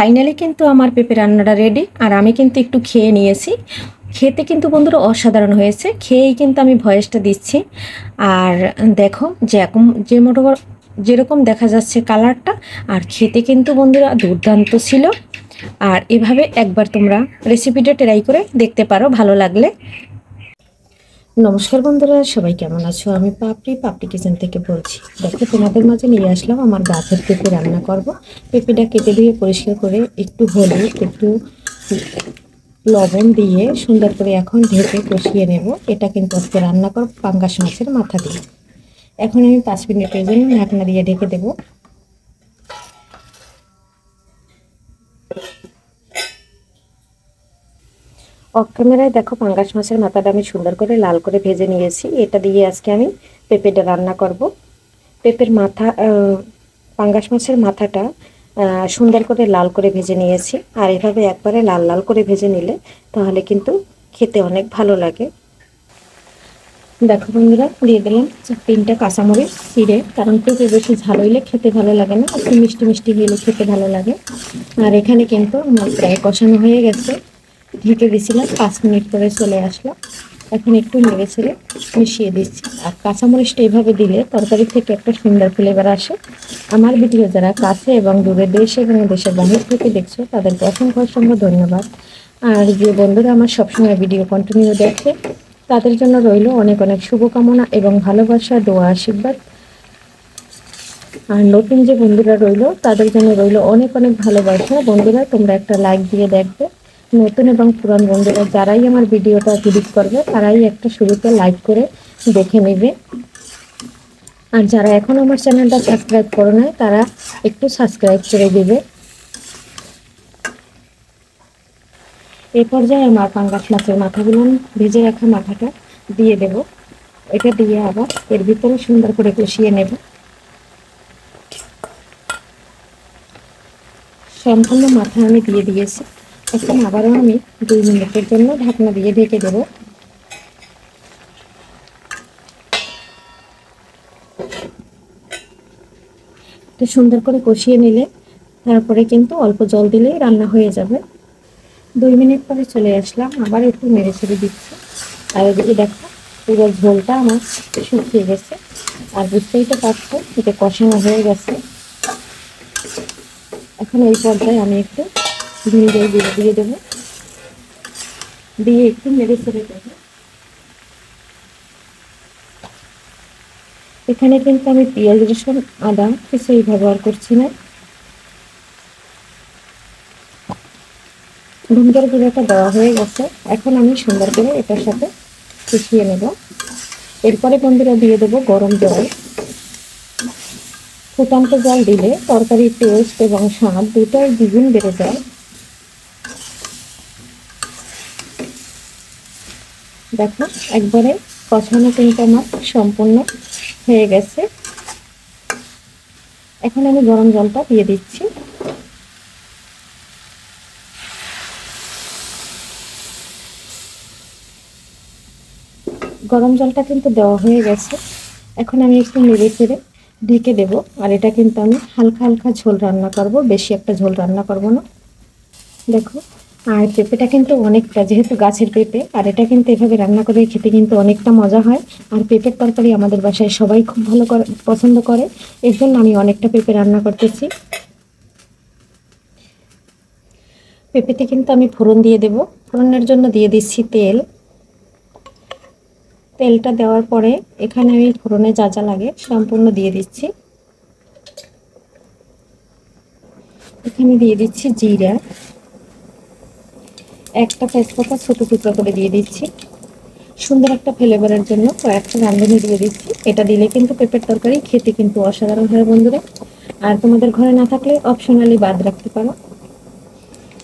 Finally কিন্তু আমার পেঁপে রান্নাটা রেডি। আর আমি কিন্তু একটু খেয়ে নিয়েছি। খেতে কিন্তু বন্ধুরা অসাধারণ হয়েছে। খেয়েই কিন্তু আমি ভয়েসটা দিচ্ছি। আর দেখো যেরকম দেখা যাচ্ছে কালারটা, আর খেতে কিন্তু বন্ধুরা দুর্দান্ত ছিল। আর এভাবে একবার তোমরা রেসিপিটা ট্রাই করে দেখতে পারো ভালো লাগলে। নমস্কার বন্ধুরা, সবাই কেমন আছো? আমি পাপড়ি কিচেন থেকে বলছি। দেখো, তোমাদের মাঝে নিয়ে আসলাম আমার গাছের পেঁপে রান্না করব। পেঁপেটা কেটে দিয়ে পরিষ্কার করে একটু হলুদ, একটু লবণ দিয়ে সুন্দর করে এখন ঢেকে কষিয়ে নেব। এটা কিন্তু আজকে রান্না করব পাঙ্গাস মাছের মাথা দিয়ে। এখন আমি 5 মিনিটের জন্য ঢাকনা দিয়ে ঢেকে দেব। অফ ক্যামেরায় দেখো, পাঙ্গাস মাছের মাথাটা আমি সুন্দর করে লাল করে ভেজে নিয়েছি। এটা দিয়ে আজকে আমি পেঁপেটা রান্না করব। পেঁপের মাথা, পাঙ্গাস মাছের মাথাটা সুন্দর করে লাল করে ভেজে নিয়েছি। আর এভাবে একবারে লাল লাল করে ভেজে নিলে তাহলে কিন্তু খেতে অনেক ভালো লাগে। দেখো বন্ধুরা, দিয়ে দিলাম 3টা কাঁচামরিচ চিড়ে, কারণ পেঁপে বেশি ঝাল হইলে খেতে ভালো লাগে না, একটু মিষ্টি মিষ্টি হলে খেতে ভালো লাগে। আর এখানে কিন্তু আমার প্রায় কষানো হয়ে গেছে। ঢেকে দিয়েছিলাম, 5 মিনিট পরে চলে আসলো। এখন একটু নেড়ে ছেড়ে মিশিয়ে দিচ্ছি। আর কাঁচামরিচটা এইভাবে দিলে তরকারি থেকে একটা সুন্দর ফ্লেভার আসে। আমার ভিডিও যারা কাছে এবং দূরে দেশ এবং দেশের বাইরে থেকে দেখছো, তাদেরকে অসংখ্য ধন্যবাদ। আর যে বন্ধুরা আমার সবসময় ভিডিও কন্টিনিউ দেখে, তাদের জন্য রইল অনেক অনেক শুভকামনা এবং ভালোবাসা, দোয়া, আশীর্বাদ। আর নতুন যে বন্ধুরা রইল, তাদের জন্য রইল অনেক অনেক ভালোবাসা। বন্ধুরা, তোমরা একটা লাইক দিয়ে দেখবে। নতুন এবং পুরান বন্ধুরা যারাই আমার ভিডিওটা ভিজিট করবে, তারাই একটা শুরুতে লাইক করে দেখে নেবে। আর যারা এখন আমার চ্যানেলটা সাবস্ক্রাইব করে নেয়, তারা একটু সাবস্ক্রাইব করে দেবে। এই পর্যায়ে আমার পাঙ্গাস মাছের মাথাগুলো, ভেজে রাখা মাথাটা দিয়ে দেব। এটা দিয়ে আবার এর ভিতরে সুন্দর করে কষিয়ে নেব। সম্পূর্ণ মাথা আমি দিয়ে দিয়েছি। এখন আবারও আমি 2 মিনিটের জন্য ঢাকনা দিয়ে ঢেকে দেব। তো সুন্দর করে কষিয়ে নিলে তারপরে কিন্তু অল্প জল দিলেই রান্না হয়ে যাবে। 2 মিনিট পরে চলে আসলাম, আবার একটু নেড়ে ছেড়ে দিচ্ছি। আর এদিকে দেখো, পুরো ঝোলটা আমার শুকিয়ে গেছে। আর বুঝতেই তো পারছো এটা কষানো হয়ে গেছে। এখন এই পর্যায়ে আমি একটু ভিনেগার দিয়ে দেবো, দিয়ে একটু নেড়ে ছেড়ে দেবো। এখানে কিন্তু আমি পেঁয়াজ, রসুন, আদা কিছুই ব্যবহার করছি না। ভিনেগার গুঁড়োটা দেওয়া হয়ে গেছে। এখন আমি সুন্দর করে এটার সাথে কষিয়ে নেব। এরপরে বন্ধুরা দিয়ে দেবো গরম জল। ফুটন্ত জল দিলে তরকারির টেস্ট এবং স্বাদ দুটোই দ্বিগুণ বেড়ে যায়। দেখো, একবারে কষানো কিন্তু আমার সম্পূর্ণ হয়ে গেছে। এখন আমি গরম জলটা দিয়ে দিচ্ছি। গরম জলটা কিন্তু দেওয়া হয়ে গেছে। এখন আমি একটু নেড়ে চেড়ে ঢেকে দেবো। আর এটা কিন্তু আমি হালকা হালকা ঝোল রান্না করব, বেশি একটা ঝোল রান্না করব না। দেখো, আর পেঁপেটা কিন্তু অনেকটা, যেহেতু গাছের পেঁপে, আর এটা কিন্তু এভাবে রান্না করে খেতে কিন্তু অনেকটা মজা হয়। আর পেঁপের তরকারি আমাদের বাসায় সবাই খুব ভালো করে পছন্দ করে, এর জন্য আমি অনেকটা পেঁপে রান্না করতেছি। পেঁপেতে কিন্তু আমি ফোড়ন দিয়ে দেব। ফোড়নের জন্য দিয়ে দিচ্ছি তেল। তেলটা দেওয়ার পরে এখানে আমি ফোড়নে যা যা লাগে সম্পূর্ণ দিয়ে দিচ্ছি। এখানে দিয়ে দিচ্ছি জিরা, একটা তেজপাতা ছোট টুকরা করে দিয়ে দিচ্ছি। সুন্দর একটা ফ্লেভারের জন্য কয়েকটা রাঁধুনি দিয়ে দিচ্ছি। এটা দিলে কিন্তু পেঁপের তরকারি খেতে কিন্তু অসাধারণ হয় বন্ধুরা। আর তোমাদের ঘরে না থাকলে অপশনালি বাদ রাখতে পারো।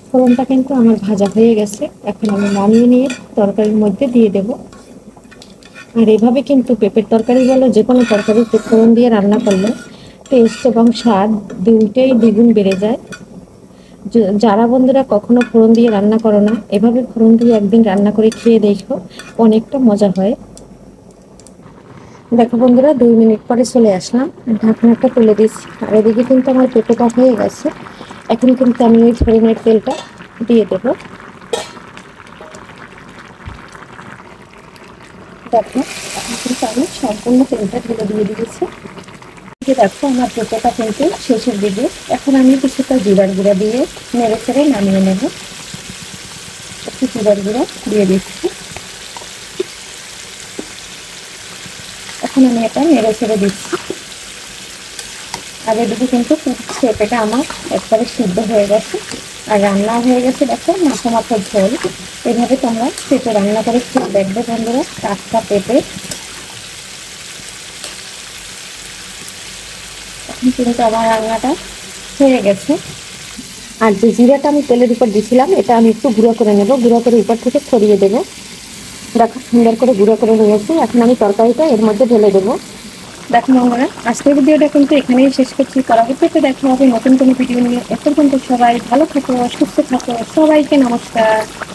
ফোড়নটা কিন্তু আমার ভাজা হয়ে গেছে। এখন আমি নামিয়ে নিয়ে তরকারির মধ্যে দিয়ে দেব। আর এভাবে কিন্তু পেঁপের তরকারি বলো, যে কোনো তরকারি ফোড়ন দিয়ে রান্না করলে টেস্ট এবং স্বাদ দুইটাই দ্বিগুণ বেড়ে যায়। যারা বন্ধুরা কখনো ফোড়ন দিয়ে রান্না করো না, এভাবে ফোড়ন দিয়ে একদিন রান্না করে খেয়ে দেখো, অনেকটা মজা হয়। দেখো বন্ধুরা, 2 মিনিট পরে চলে আসলাম, ঢাকনাটা তুলে দিচ্ছি। আর এদিকে কিন্তু আমার পেঁপেটা হয়ে গেছে। এখন কিন্তু আমি ওই ফোড়নের তেলটা দিয়ে দেবো। দেখো এখন কিন্তু আমি সম্পূর্ণ তেলটা ঢেলে দিয়ে দিয়েছি। দেখো আমার পেঁপেটা কিন্তু শেষের দিকে। এখন আমি কিছুটা জিরার গুঁড়া দিয়ে নেড়ে চেড়ে নামিয়ে নেব। একটু জিরার গুঁড়া দিয়ে দিচ্ছি। এখন আমি এটা নেড়ে ছেড়ে দিচ্ছি। আর এদিকে কিন্তু পেঁপেটা আমার একবারে সিদ্ধ হয়ে গেছে আর রান্না হয়ে গেছে। দেখো মাথা মাথা ঝোল। এভাবে তোমরা পেঁপে রান্না করে খেয়ে দেখবে বন্ধুরা। টাটকা পেঁপে। এখন কিন্তু আমার রান্নাটা হয়ে গেছে। আর যে জিরাটা আমি তেলের উপর দিয়েছিলাম এটা আমি একটু গুঁড়ো করে নেব, গুঁড়ো করে উপর থেকে ছড়িয়ে দেবো। দেখো সুন্দর করে গুঁড়ো করে নিয়েছি। এখন আমি তরকারিটা এর মধ্যে ঢেলে দেবো। দেখো বন্ধুরা আজকের ভিডিওটা কিন্তু এখানেই শেষ করছি। পরবর্তীতে দেখা হবে নতুন কোনো ভিডিও নিয়ে। এ পর্যন্ত সবাই ভালো থাকো, সুস্থ থাকো। সবাইকে নমস্কার।